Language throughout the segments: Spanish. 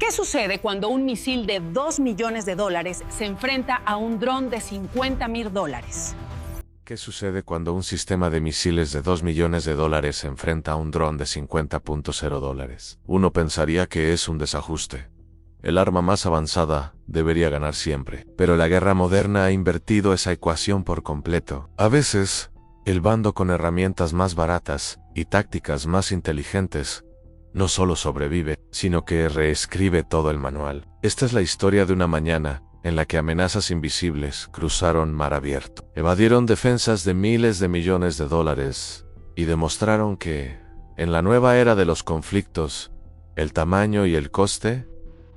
¿Qué sucede cuando un misil de $2 millones se enfrenta a un dron de $50.000? ¿Qué sucede cuando un sistema de misiles de $2 millones se enfrenta a un dron de $50.0? Uno pensaría que es un desajuste. El arma más avanzada debería ganar siempre, pero la guerra moderna ha invertido esa ecuación por completo. A veces, el bando con herramientas más baratas y tácticas más inteligentes no solo sobrevive, sino que reescribe todo el manual. Esta es la historia de una mañana en la que amenazas invisibles cruzaron mar abierto, evadieron defensas de miles de millones de dólares y demostraron que, en la nueva era de los conflictos, el tamaño y el coste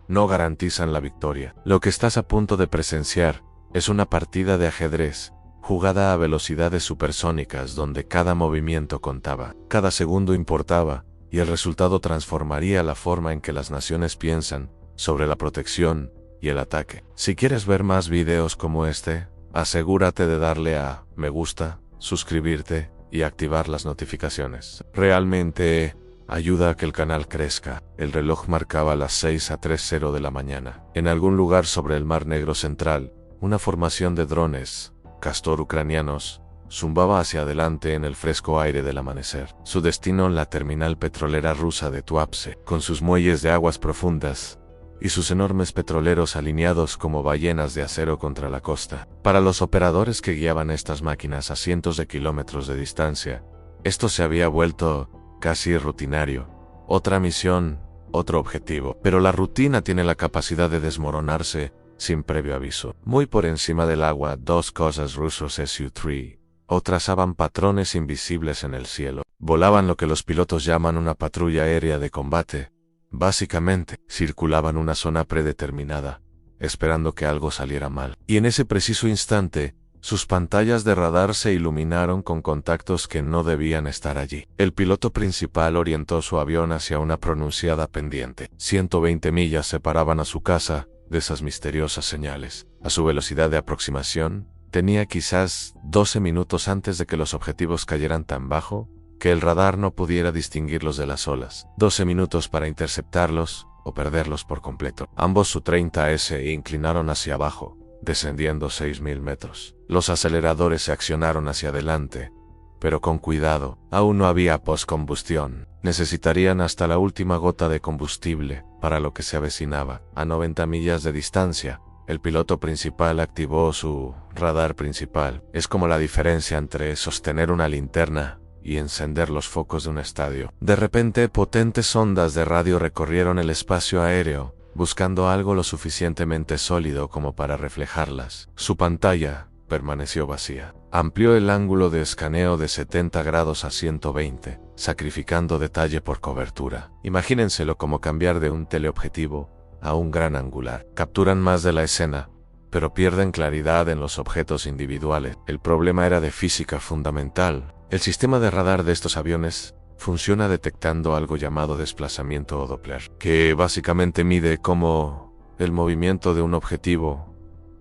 no garantizan la victoria. Lo que estás a punto de presenciar es una partida de ajedrez jugada a velocidades supersónicas donde cada movimiento contaba, cada segundo importaba, y el resultado transformaría la forma en que las naciones piensan sobre la protección y el ataque. Si quieres ver más videos como este, asegúrate de darle a me gusta, suscribirte y activar las notificaciones. Realmente ayuda a que el canal crezca. El reloj marcaba las 6:30 de la mañana. En algún lugar sobre el Mar Negro Central, una formación de drones, castor ucranianos, zumbaba hacia adelante en el fresco aire del amanecer. Su destino, la terminal petrolera rusa de Tuapse, con sus muelles de aguas profundas y sus enormes petroleros alineados como ballenas de acero contra la costa. Para los operadores que guiaban estas máquinas a cientos de kilómetros de distancia, esto se había vuelto casi rutinario. Otra misión, otro objetivo. Pero la rutina tiene la capacidad de desmoronarse sin previo aviso. Muy por encima del agua, dos cosas rusos Su-3 o trazaban patrones invisibles en el cielo. Volaban lo que los pilotos llaman una patrulla aérea de combate. Básicamente, circulaban una zona predeterminada, esperando que algo saliera mal. Y en ese preciso instante, sus pantallas de radar se iluminaron con contactos que no debían estar allí. El piloto principal orientó su avión hacia una pronunciada pendiente. 120 millas separaban a su casa de esas misteriosas señales. A su velocidad de aproximación, tenía quizás 12 minutos antes de que los objetivos cayeran tan bajo que el radar no pudiera distinguirlos de las olas. 12 minutos para interceptarlos o perderlos por completo. Ambos Su-30S inclinaron hacia abajo, descendiendo 6.000 metros. Los aceleradores se accionaron hacia adelante, pero con cuidado. Aún no había postcombustión. Necesitarían hasta la última gota de combustible para lo que se avecinaba. A 90 millas de distancia, el piloto principal activó su radar principal. Es como la diferencia entre sostener una linterna y encender los focos de un estadio. De repente, potentes ondas de radio recorrieron el espacio aéreo, buscando algo lo suficientemente sólido como para reflejarlas. Su pantalla permaneció vacía. Amplió el ángulo de escaneo de 70 grados a 120, sacrificando detalle por cobertura. Imagínenselo como cambiar de un teleobjetivo a un gran angular. Capturan más de la escena, pero pierden claridad en los objetos individuales. El problema era de física fundamental. El sistema de radar de estos aviones funciona detectando algo llamado desplazamiento o Doppler, que básicamente mide cómo el movimiento de un objetivo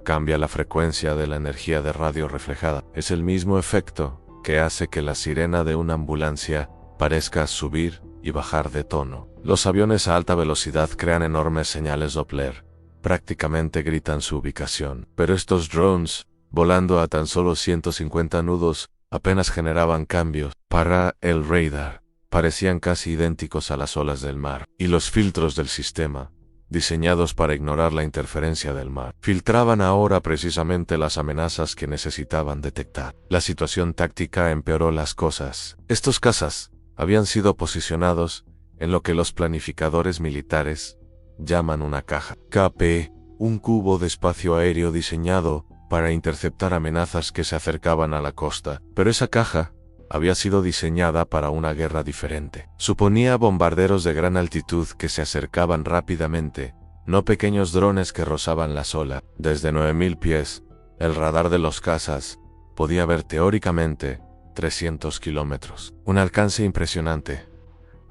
cambia la frecuencia de la energía de radio reflejada. Es el mismo efecto que hace que la sirena de una ambulancia parezca subir y bajar de tono. Los aviones a alta velocidad crean enormes señales Doppler. Prácticamente gritan su ubicación. Pero estos drones, volando a tan solo 150 nudos, apenas generaban cambios. Para el radar, parecían casi idénticos a las olas del mar. Y los filtros del sistema, diseñados para ignorar la interferencia del mar, filtraban ahora precisamente las amenazas que necesitaban detectar. La situación táctica empeoró las cosas. Estos cazas habían sido posicionados en lo que los planificadores militares llaman una caja. KP, un cubo de espacio aéreo diseñado para interceptar amenazas que se acercaban a la costa. Pero esa caja había sido diseñada para una guerra diferente. Suponía bombarderos de gran altitud que se acercaban rápidamente, no pequeños drones que rozaban la ola. Desde 9.000 pies, el radar de los cazas podía ver teóricamente 300 kilómetros. Un alcance impresionante,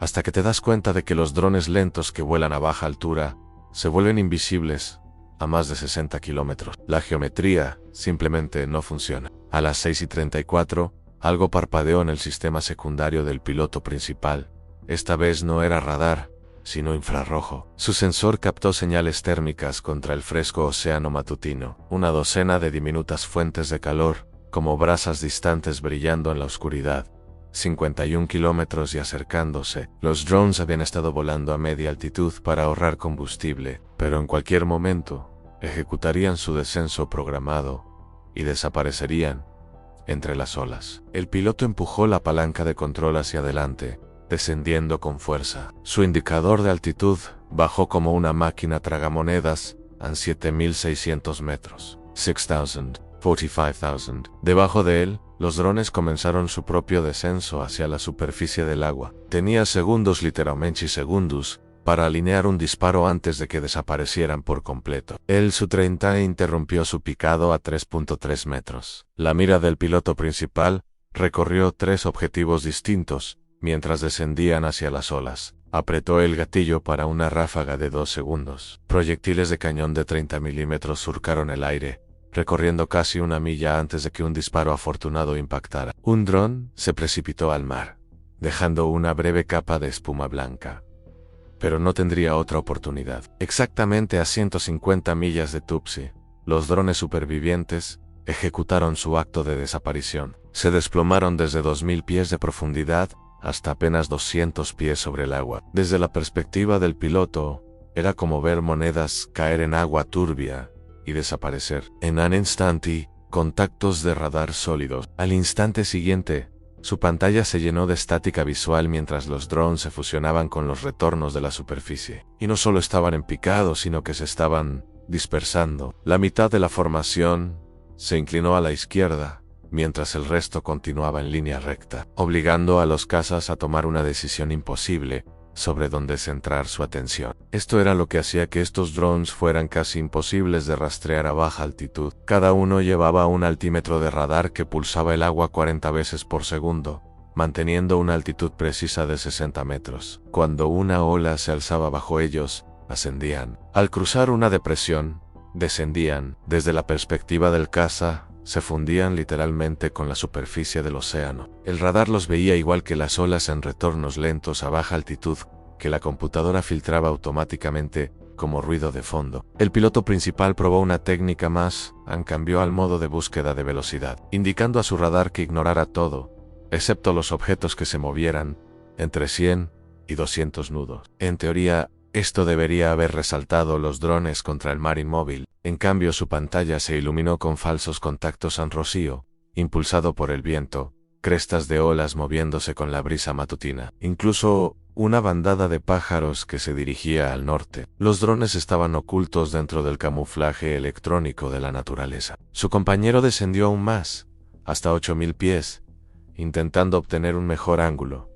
hasta que te das cuenta de que los drones lentos que vuelan a baja altura se vuelven invisibles a más de 60 kilómetros. La geometría simplemente no funciona. A las 6:34, algo parpadeó en el sistema secundario del piloto principal. Esta vez no era radar, sino infrarrojo. Su sensor captó señales térmicas contra el fresco océano matutino, una docena de diminutas fuentes de calor, como brasas distantes brillando en la oscuridad. 51 kilómetros y acercándose. Los drones habían estado volando a media altitud para ahorrar combustible, pero en cualquier momento ejecutarían su descenso programado y desaparecerían entre las olas. El piloto empujó la palanca de control hacia adelante, descendiendo con fuerza. Su indicador de altitud bajó como una máquina tragamonedas a 7.600 metros. 6,000, 45,000. Debajo de él, los drones comenzaron su propio descenso hacia la superficie del agua. Tenía segundos, literalmente segundos, para alinear un disparo antes de que desaparecieran por completo. El Su-30 interrumpió su picado a 3.3 metros. La mira del piloto principal recorrió 3 objetivos distintos mientras descendían hacia las olas. Apretó el gatillo para una ráfaga de 2 segundos. Proyectiles de cañón de 30 milímetros surcaron el aire, recorriendo casi una milla antes de que un disparo afortunado impactara. Un dron se precipitó al mar, dejando una breve capa de espuma blanca. Pero no tendría otra oportunidad. Exactamente a 150 millas de Tupsi, los drones supervivientes ejecutaron su acto de desaparición. Se desplomaron desde 2000 pies de profundidad hasta apenas 200 pies sobre el agua. Desde la perspectiva del piloto, era como ver monedas caer en agua turbia y desaparecer. En un instante, contactos de radar sólidos. Al instante siguiente, su pantalla se llenó de estática visual mientras los drones se fusionaban con los retornos de la superficie. Y no solo estaban en picado, sino que se estaban dispersando. La mitad de la formación se inclinó a la izquierda, mientras el resto continuaba en línea recta, obligando a los cazas a tomar una decisión imposible sobre dónde centrar su atención. Esto era lo que hacía que estos drones fueran casi imposibles de rastrear a baja altitud. Cada uno llevaba un altímetro de radar que pulsaba el agua 40 veces por segundo, manteniendo una altitud precisa de 60 metros. Cuando una ola se alzaba bajo ellos, ascendían. Al cruzar una depresión, descendían. Desde la perspectiva del caza, se fundían literalmente con la superficie del océano. El radar los veía igual que las olas en retornos lentos a baja altitud, que la computadora filtraba automáticamente como ruido de fondo. El piloto principal probó una técnica más, cambió al modo de búsqueda de velocidad, indicando a su radar que ignorara todo, excepto los objetos que se movieran entre 100 y 200 nudos. En teoría, esto debería haber resaltado los drones contra el mar inmóvil. En cambio, su pantalla se iluminó con falsos contactos en rocío, impulsado por el viento, crestas de olas moviéndose con la brisa matutina. Incluso una bandada de pájaros que se dirigía al norte. Los drones estaban ocultos dentro del camuflaje electrónico de la naturaleza. Su compañero descendió aún más, hasta 8000 pies, intentando obtener un mejor ángulo.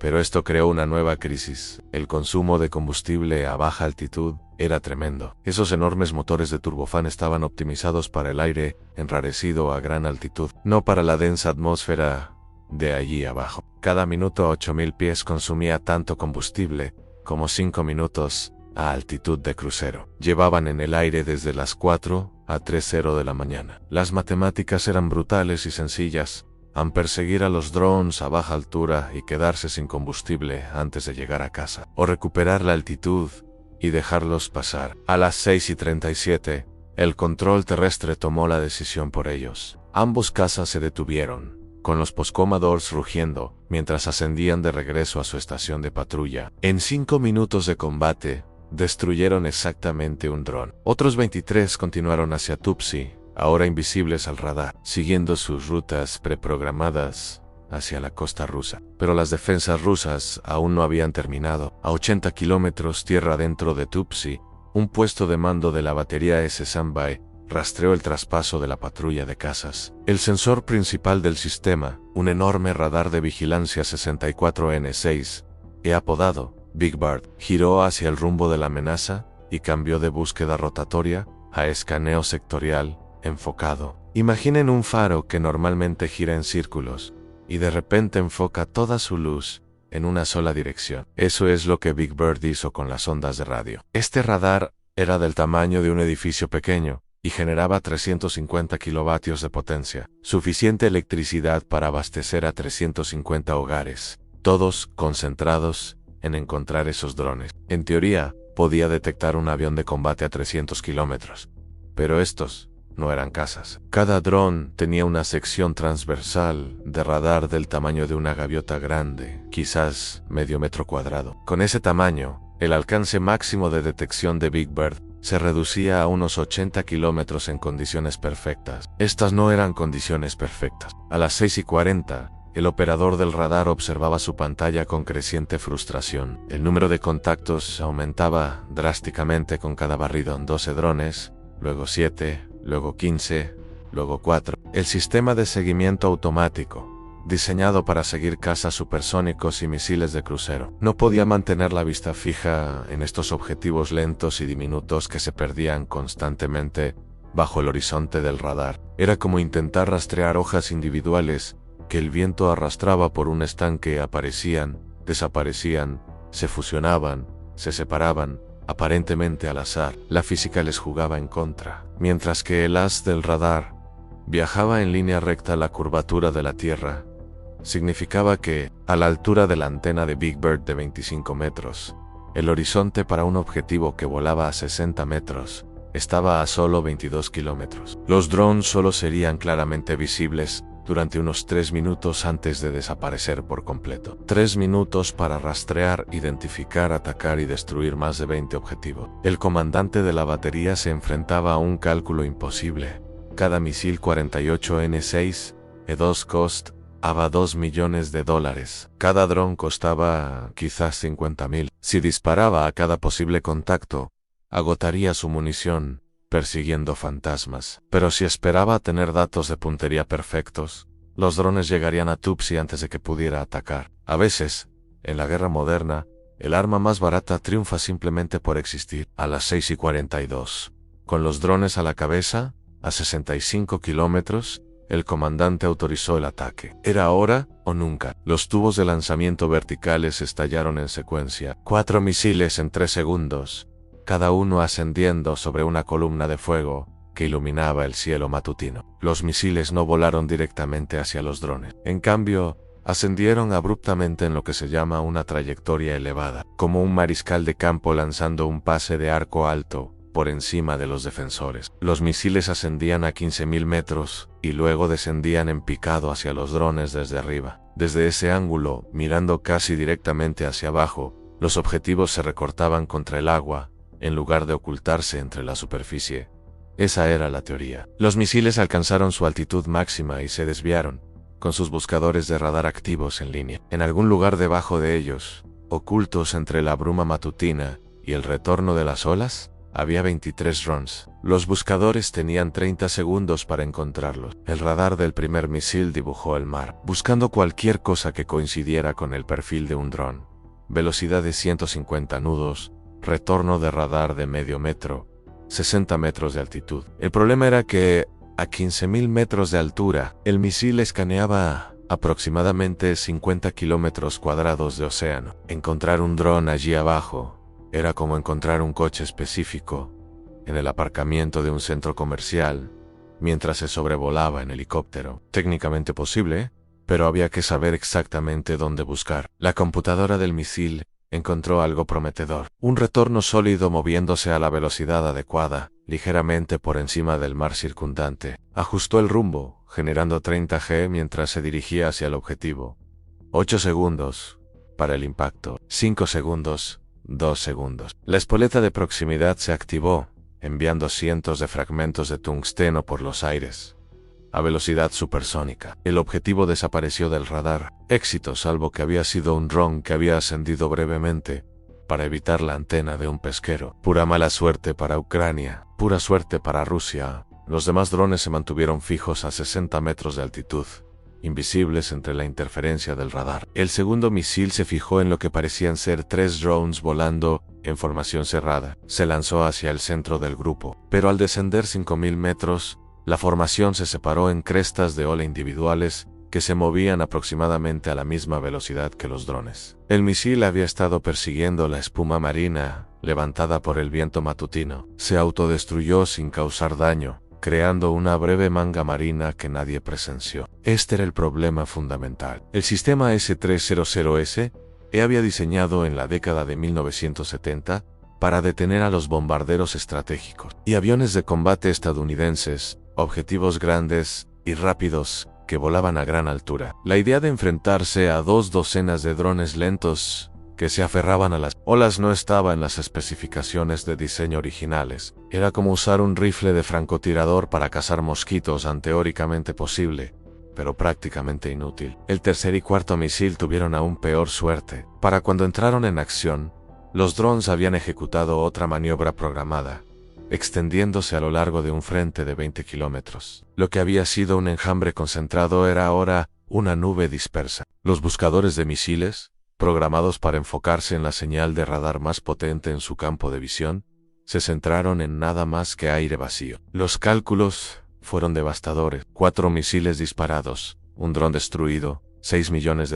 Pero esto creó una nueva crisis. El consumo de combustible a baja altitud era tremendo. Esos enormes motores de turbofán estaban optimizados para el aire enrarecido a gran altitud, no para la densa atmósfera de allí abajo. Cada minuto a 8000 pies consumía tanto combustible como 5 minutos a altitud de crucero. Llevaban en el aire desde las 4 a 3:00 de la mañana. Las matemáticas eran brutales y sencillas. Perseguir a los drones a baja altura y quedarse sin combustible antes de llegar a casa, o recuperar la altitud y dejarlos pasar. A las 6:37, el control terrestre tomó la decisión por ellos. Ambos cazas se detuvieron, con los postcommodores rugiendo, mientras ascendían de regreso a su estación de patrulla. En 5 minutos de combate, destruyeron exactamente un dron. Otros 23 continuaron hacia Tupsi, ahora invisibles al radar, siguiendo sus rutas preprogramadas hacia la costa rusa. Pero las defensas rusas aún no habían terminado. A 80 kilómetros tierra adentro de Tupsi, un puesto de mando de la batería S-Sanbai rastreó el traspaso de la patrulla de cazas. El sensor principal del sistema, un enorme radar de vigilancia 64N6, apodado Big Bird, giró hacia el rumbo de la amenaza y cambió de búsqueda rotatoria a escaneo sectorial enfocado. Imaginen un faro que normalmente gira en círculos y de repente enfoca toda su luz en una sola dirección. Eso es lo que Big Bird hizo con las ondas de radio. Este radar era del tamaño de un edificio pequeño y generaba 350 kilovatios de potencia, suficiente electricidad para abastecer a 350 hogares, todos concentrados en encontrar esos drones. En teoría, podía detectar un avión de combate a 300 kilómetros. Pero estos no eran cazas. Cada dron tenía una sección transversal de radar del tamaño de una gaviota grande, quizás medio metro cuadrado. Con ese tamaño, el alcance máximo de detección de Big Bird se reducía a unos 80 kilómetros en condiciones perfectas. Estas no eran condiciones perfectas. A las 6:40, el operador del radar observaba su pantalla con creciente frustración. El número de contactos aumentaba drásticamente con cada barrido en 12 drones, luego 7, luego 15, luego 4. El sistema de seguimiento automático, diseñado para seguir cazas supersónicos y misiles de crucero, no podía mantener la vista fija en estos objetivos lentos y diminutos que se perdían constantemente bajo el horizonte del radar. Era como intentar rastrear hojas individuales que el viento arrastraba por un estanque. Aparecían, desaparecían, se fusionaban, se separaban, aparentemente al azar. La física les jugaba en contra. Mientras que el haz del radar viajaba en línea recta a la curvatura de la Tierra, significaba que, a la altura de la antena de Big Bird de 25 metros, el horizonte para un objetivo que volaba a 60 metros estaba a solo 22 kilómetros. Los drones solo serían claramente visibles durante unos 3 minutos antes de desaparecer por completo. 3 minutos para rastrear, identificar, atacar y destruir más de 20 objetivos. El comandante de la batería se enfrentaba a un cálculo imposible. Cada misil 48N6 E2 costaba $2 millones. Cada dron costaba quizás 50,000. Si disparaba a cada posible contacto, agotaría su munición persiguiendo fantasmas. Pero si esperaba tener datos de puntería perfectos, los drones llegarían a Tupsi antes de que pudiera atacar. A veces, en la guerra moderna, el arma más barata triunfa simplemente por existir. A las 6:42, con los drones a la cabeza, a 65 kilómetros, el comandante autorizó el ataque. Era ahora o nunca. Los tubos de lanzamiento verticales estallaron en secuencia. 4 misiles en 3 segundos, cada uno ascendiendo sobre una columna de fuego que iluminaba el cielo matutino. Los misiles no volaron directamente hacia los drones. En cambio, ascendieron abruptamente en lo que se llama una trayectoria elevada, como un mariscal de campo lanzando un pase de arco alto por encima de los defensores. Los misiles ascendían a 15,000 metros y luego descendían en picado hacia los drones desde arriba. Desde ese ángulo, mirando casi directamente hacia abajo, los objetivos se recortaban contra el agua, en lugar de ocultarse entre la superficie. Esa era la teoría. Los misiles alcanzaron su altitud máxima y se desviaron, con sus buscadores de radar activos en línea. En algún lugar debajo de ellos, ocultos entre la bruma matutina y el retorno de las olas, había 23 drones. Los buscadores tenían 30 segundos para encontrarlos. El radar del primer misil dibujó el mar, buscando cualquier cosa que coincidiera con el perfil de un dron. Velocidad de 150 nudos, retorno de radar de medio metro, 60 metros de altitud. El problema era que, a 15,000 metros de altura, el misil escaneaba aproximadamente 50 kilómetros cuadrados de océano. Encontrar un dron allí abajo era como encontrar un coche específico en el aparcamiento de un centro comercial mientras se sobrevolaba en helicóptero. Técnicamente posible, pero había que saber exactamente dónde buscar. La computadora del misil encontró algo prometedor. Un retorno sólido moviéndose a la velocidad adecuada, ligeramente por encima del mar circundante. Ajustó el rumbo, generando 30 G mientras se dirigía hacia el objetivo. 8 segundos para el impacto. 5 segundos. 2 segundos. La espoleta de proximidad se activó, enviando cientos de fragmentos de tungsteno por los aires, a velocidad supersónica. El objetivo desapareció del radar. Éxito, salvo que había sido un dron que había ascendido brevemente para evitar la antena de un pesquero. Pura mala suerte para Ucrania, pura suerte para Rusia. Los demás drones se mantuvieron fijos a 60 metros de altitud, invisibles entre la interferencia del radar. El segundo misil se fijó en lo que parecían ser 3 drones volando en formación cerrada. Se lanzó hacia el centro del grupo, pero al descender 5,000 metros, la formación se separó en crestas de ola individuales que se movían aproximadamente a la misma velocidad que los drones. El misil había estado persiguiendo la espuma marina levantada por el viento matutino. Se autodestruyó sin causar daño, creando una breve manga marina que nadie presenció. Este era el problema fundamental. El sistema S-300S había diseñado en la década de 1970 para detener a los bombarderos estratégicos y aviones de combate estadounidenses, objetivos grandes y rápidos que volaban a gran altura. La idea de enfrentarse a 2 docenas de drones lentos que se aferraban a las olas no estaba en las especificaciones de diseño originales. Era como usar un rifle de francotirador para cazar mosquitos, tan teóricamente posible, pero prácticamente inútil. El tercer y cuarto misil tuvieron aún peor suerte. Para cuando entraron en acción, los drones habían ejecutado otra maniobra programada, extendiéndose a lo largo de un frente de 20 kilómetros. Lo que había sido un enjambre concentrado era ahora una nube dispersa. Los buscadores de misiles, programados para enfocarse en la señal de radar más potente en su campo de visión, se centraron en nada más que aire vacío. Los cálculos fueron devastadores. 4 misiles disparados, un dron destruido, $6 millones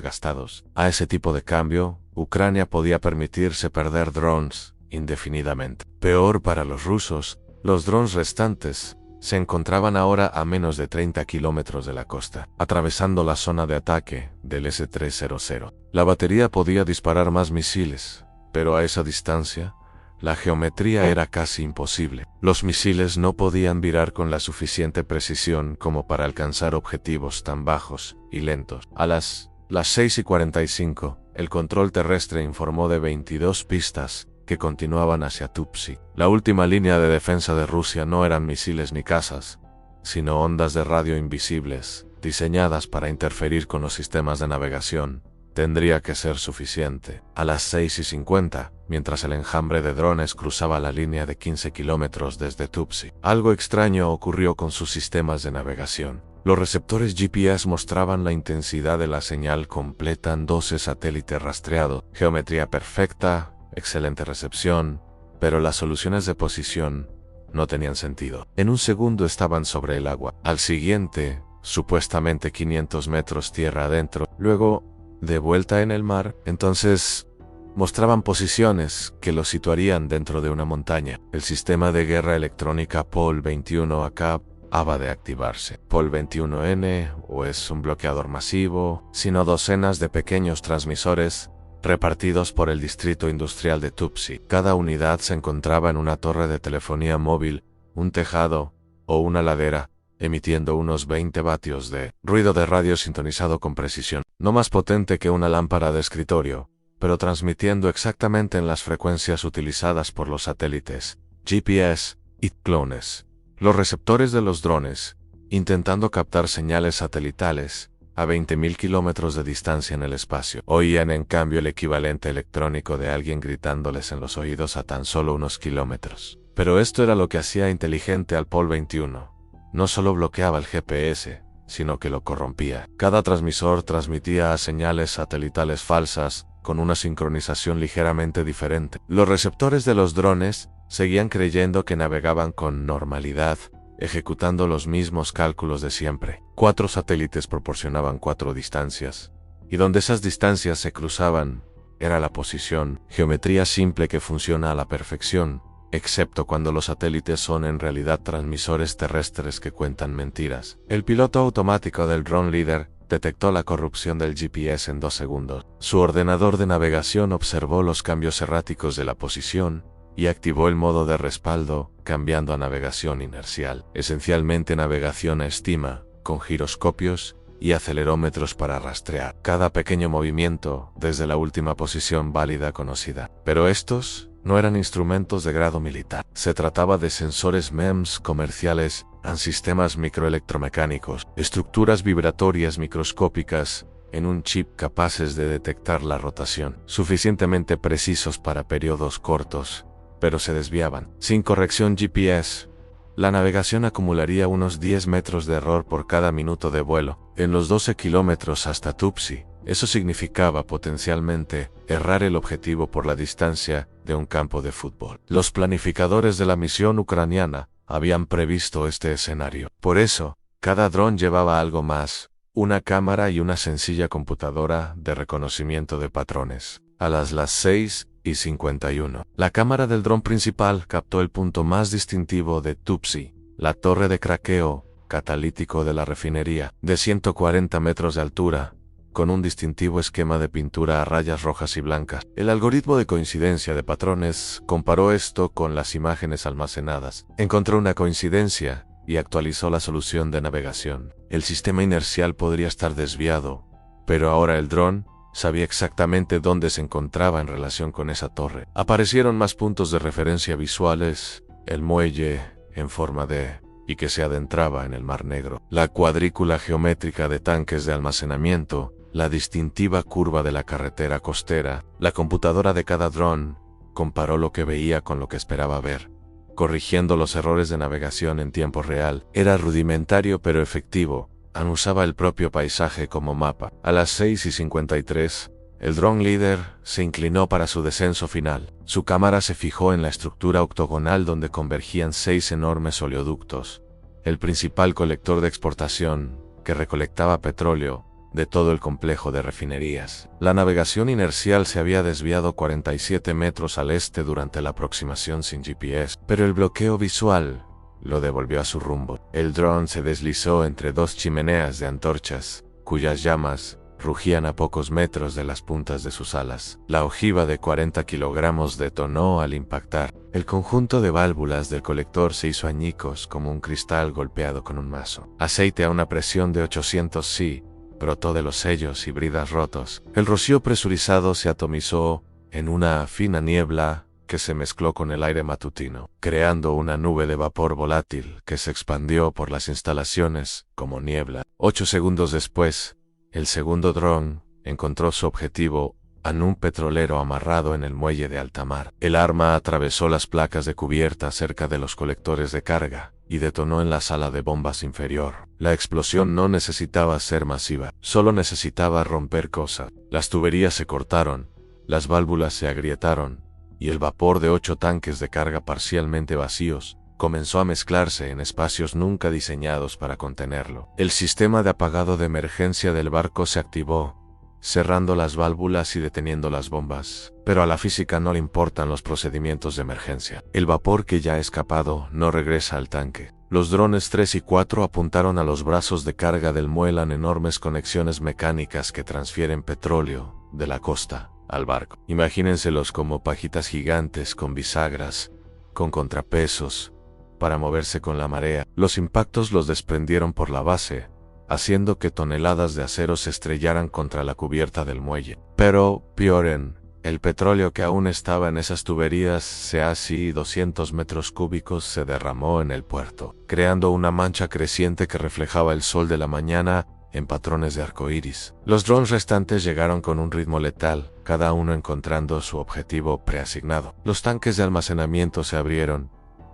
gastados. A ese tipo de cambio, Ucrania podía permitirse perder drones indefinidamente. Peor para los rusos, los drones restantes se encontraban ahora a menos de 30 kilómetros de la costa, atravesando la zona de ataque del S-300. La batería podía disparar más misiles, pero a esa distancia, la geometría era casi imposible. Los misiles no podían virar con la suficiente precisión como para alcanzar objetivos tan bajos y lentos. A las 6:45, el control terrestre informó de 22 pistas que continuaban hacia Tuapse. La última línea de defensa de Rusia no eran misiles ni cazas, sino ondas de radio invisibles, diseñadas para interferir con los sistemas de navegación. Tendría que ser suficiente. A las 6:50, mientras el enjambre de drones cruzaba la línea de 15 kilómetros desde Tuapse, algo extraño ocurrió con sus sistemas de navegación. Los receptores GPS mostraban la intensidad de la señal completa en 12 satélites rastreados, geometría perfecta, excelente recepción, pero las soluciones de posición no tenían sentido. En un segundo estaban sobre el agua, al siguiente, supuestamente 500 metros tierra adentro, luego, de vuelta en el mar, entonces mostraban posiciones que los situarían dentro de una montaña. El sistema de guerra electrónica POL 21 acaba de activarse. POL 21N o es un bloqueador masivo, sino docenas de pequeños transmisores repartidos por el distrito industrial de Tuapse. Cada unidad se encontraba en una torre de telefonía móvil, un tejado o una ladera, emitiendo unos 20 vatios de ruido de radio sintonizado con precisión, no más potente que una lámpara de escritorio, pero transmitiendo exactamente en las frecuencias utilizadas por los satélites, GPS y clones. Los receptores de los drones, intentando captar señales satelitales a 20.000 kilómetros de distancia en el espacio, oían en cambio el equivalente electrónico de alguien gritándoles en los oídos a tan solo unos kilómetros. Pero esto era lo que hacía inteligente al POL 21. No solo bloqueaba el GPS, sino que lo corrompía. Cada transmisor transmitía a señales satelitales falsas, con una sincronización ligeramente diferente. Los receptores de los drones seguían creyendo que navegaban con normalidad, ejecutando los mismos cálculos de siempre. 4 satélites proporcionaban 4 distancias, y donde esas distancias se cruzaban, era la posición, geometría simple que funciona a la perfección, excepto cuando los satélites son en realidad transmisores terrestres que cuentan mentiras. El piloto automático del dron líder detectó la corrupción del GPS en 2 segundos. Su ordenador de navegación observó los cambios erráticos de la posición y activó el modo de respaldo, cambiando a navegación inercial, esencialmente navegación a estima, con giroscopios y acelerómetros para rastrear cada pequeño movimiento desde la última posición válida conocida. Pero estos no eran instrumentos de grado militar. Se trataba de sensores MEMS comerciales en sistemas microelectromecánicos, estructuras vibratorias microscópicas en un chip capaces de detectar la rotación, suficientemente precisos para periodos cortos, pero se desviaban. Sin corrección GPS, la navegación acumularía unos 10 metros de error por cada minuto de vuelo. En los 12 kilómetros hasta Tuapse, eso significaba potencialmente errar el objetivo por la distancia de un campo de fútbol. Los planificadores de la misión ucraniana habían previsto este escenario. Por eso, cada dron llevaba algo más, una cámara y una sencilla computadora de reconocimiento de patrones. A las 6:51, la cámara del dron principal captó el punto más distintivo de Tuapse, la torre de craqueo catalítico de la refinería, de 140 metros de altura, con un distintivo esquema de pintura a rayas rojas y blancas. El algoritmo de coincidencia de patrones comparó esto con las imágenes almacenadas. Encontró una coincidencia y actualizó la solución de navegación. El sistema inercial podría estar desviado, pero ahora el dron sabía exactamente dónde se encontraba en relación con esa torre. Aparecieron más puntos de referencia visuales, el muelle en forma de y que se adentraba en el Mar Negro, la cuadrícula geométrica de tanques de almacenamiento, la distintiva curva de la carretera costera. La computadora de cada dron comparó lo que veía con lo que esperaba ver, corrigiendo los errores de navegación en tiempo real. Era rudimentario pero efectivo. Usaba el propio paisaje como mapa. A las 6:53, el dron líder se inclinó para su descenso final. Su cámara se fijó en la estructura octogonal donde convergían 6 enormes oleoductos, el principal colector de exportación que recolectaba petróleo de todo el complejo de refinerías. La navegación inercial se había desviado 47 metros al este durante la aproximación sin GPS, pero el bloqueo visual lo devolvió a su rumbo. El dron se deslizó entre 2 chimeneas de antorchas, cuyas llamas rugían a pocos metros de las puntas de sus alas. La ojiva de 40 kilogramos detonó al impactar. El conjunto de válvulas del colector se hizo añicos como un cristal golpeado con un mazo. Aceite a una presión de 800 psi brotó de los sellos y bridas rotos. El rocío presurizado se atomizó en una fina niebla que se mezcló con el aire matutino, creando una nube de vapor volátil que se expandió por las instalaciones como niebla. 8 segundos después, el segundo dron encontró su objetivo en un petrolero amarrado en el muelle de alta mar. El arma atravesó las placas de cubierta cerca de los colectores de carga y detonó en la sala de bombas inferior. La explosión no necesitaba ser masiva, solo necesitaba romper cosas. Las tuberías se cortaron, las válvulas se agrietaron, y el vapor de 8 tanques de carga parcialmente vacíos comenzó a mezclarse en espacios nunca diseñados para contenerlo. El sistema de apagado de emergencia del barco se activó, cerrando las válvulas y deteniendo las bombas. Pero a la física no le importan los procedimientos de emergencia. El vapor que ya ha escapado no regresa al tanque. Los drones 3 y 4 apuntaron a los brazos de carga del muelle en enormes conexiones mecánicas que transfieren petróleo de la costa al barco. Imagínenselos como pajitas gigantes con bisagras, con contrapesos, para moverse con la marea. Los impactos los desprendieron por la base, haciendo que toneladas de acero se estrellaran contra la cubierta del muelle. Pero, Pioren, el petróleo que aún estaba en esas tuberías, así 200 metros cúbicos, se derramó en el puerto, creando una mancha creciente que reflejaba el sol de la mañana en patrones de arcoíris. Los drones restantes llegaron con un ritmo letal, cada uno encontrando su objetivo preasignado. Los tanques de almacenamiento se abrieron,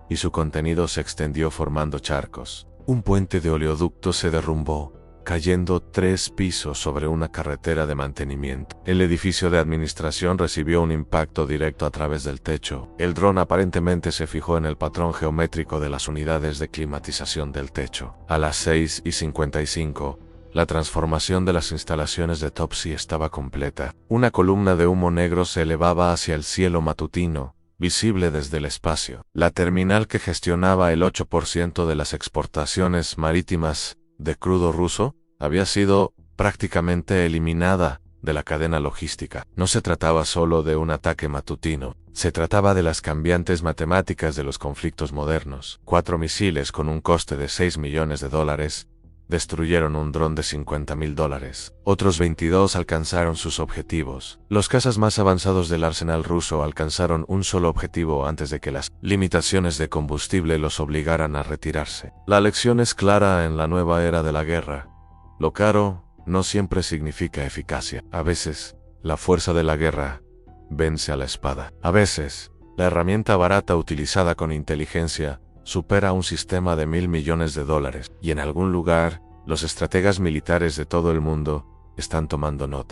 y su contenido se extendió formando charcos. Un puente de oleoducto se derrumbó, cayendo 3 pisos sobre una carretera de mantenimiento. El edificio de administración recibió un impacto directo a través del techo. El dron aparentemente se fijó en el patrón geométrico de las unidades de climatización del techo. A las 6:55, la transformación de las instalaciones de Topsy estaba completa. Una columna de humo negro se elevaba hacia el cielo matutino, visible desde el espacio. La terminal que gestionaba el 8% de las exportaciones marítimas de crudo ruso había sido prácticamente eliminada de la cadena logística. No se trataba solo de un ataque matutino, se trataba de las cambiantes matemáticas de los conflictos modernos. 4 misiles con un coste de $6 millones destruyeron un dron de $50,000. Otros 22 alcanzaron sus objetivos. Los cazas más avanzados del arsenal ruso alcanzaron un solo objetivo antes de que las limitaciones de combustible los obligaran a retirarse. La lección es clara en la nueva era de la guerra. Lo caro no siempre significa eficacia. A veces, la fuerza de la guerra vence a la espada. A veces, la herramienta barata utilizada con inteligencia supera un sistema de $1,000 millones, y en algún lugar, los estrategas militares de todo el mundo están tomando nota.